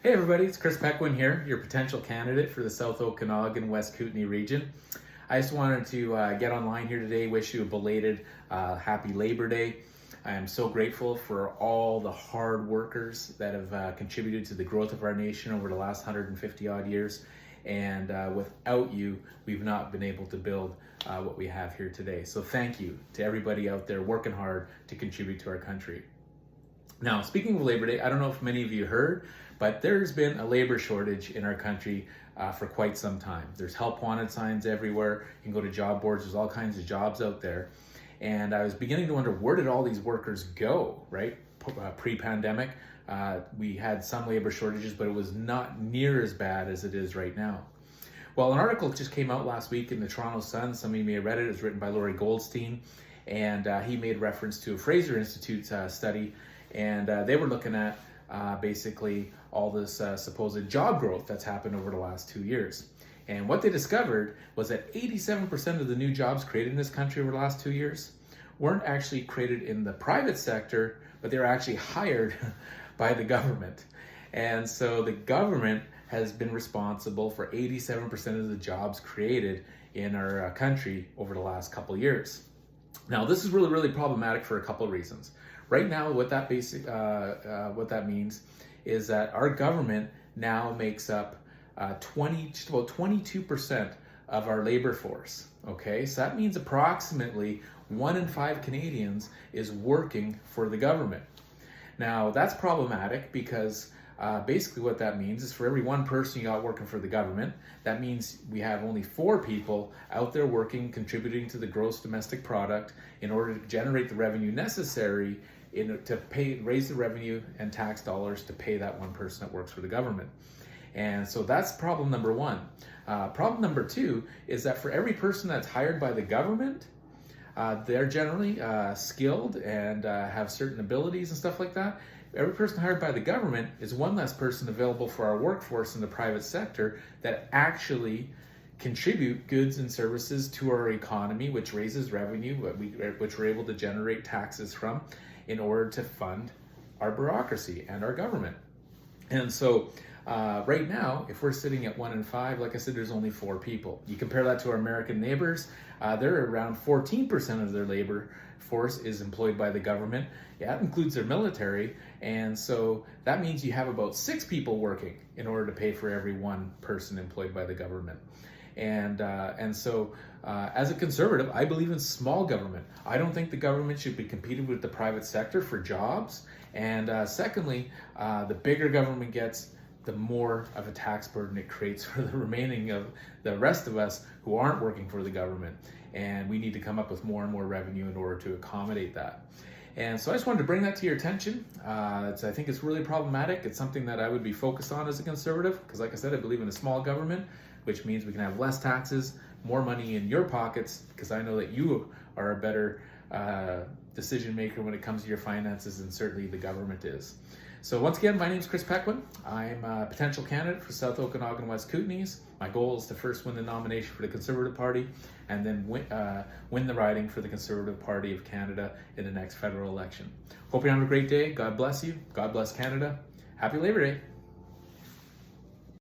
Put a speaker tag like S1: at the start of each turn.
S1: Hey everybody, it's Chris Pequin here, your potential candidate for the South Okanagan West Kootenay region. I just wanted to get online here today, wish you a belated happy Labor Day. I am so grateful for all the hard workers that have contributed to the growth of our nation over the last 150 odd years. And without you, we've not been able to build what we have here today. So thank you to everybody out there working hard to contribute to our country. Now, speaking of Labor Day, I don't know if many of you heard, but there's been a labor shortage in our country for quite some time. There's help wanted signs everywhere. You can go to job boards. There's all kinds of jobs out there. And I was beginning to wonder, where did all these workers go, right? Pre-pandemic, we had some labor shortages, but it was not near as bad as it is right now. Well, an article just came out last week in the Toronto Sun. Some of you may have read it. It was written by Laurie Goldstein, and he made reference to a Fraser Institute study. And they were looking at basically all this supposed job growth that's happened over the last 2 years. And what they discovered was that 87% of the new jobs created in this country over the last 2 years weren't actually created in the private sector, but they were actually hired by the government. And so the government has been responsible for 87% of the jobs created in our country over the last couple of years. Now, this is really, really problematic for a couple of reasons. Right now, what that means is that our government now makes up about 22% of our labor force. Okay, so that means approximately 1 in 5 Canadians is working for the government. Now, that's problematic because basically what that means is for every one person you got working for the government, that means we have only 4 people out there working, contributing to the gross domestic product in order to generate the revenue necessary to raise the revenue and tax dollars to pay that one person that works for the government. And so that's problem number one. Problem number two is that for every person that's hired by the government, they're generally skilled and have certain abilities and stuff like that. Every person hired by the government is one less person available for our workforce in the private sector that actually contribute goods and services to our economy, which raises revenue, which we're able to generate taxes from in order to fund our bureaucracy and our government. And so right now, if we're sitting at 1 in 5, like I said, there's only 4 people. You compare that to our American neighbors, they're around 14% of their labor force is employed by the government. Yeah, that includes their military. And so that means you have about 6 people working in order to pay for every one person employed by the government. And so as a conservative, I believe in small government. I don't think the government should be competing with the private sector for jobs. And secondly, the bigger government gets, the more of a tax burden it creates for the remaining of the rest of us who aren't working for the government. And we need to come up with more and more revenue in order to accommodate that. And so I just wanted to bring that to your attention. I think it's really problematic. It's something that I would be focused on as a conservative, because like I said, I believe in a small government, which means we can have less taxes, more money in your pockets, because I know that you are a better decision maker when it comes to your finances than certainly the government is. So once again, my name is Chris Pequin. I'm a potential candidate for South Okanagan West Kootenays. My goal is to first win the nomination for the Conservative Party and then win the riding for the Conservative Party of Canada in the next federal election. Hope you have a great day. God bless you. God bless Canada. Happy Labor Day.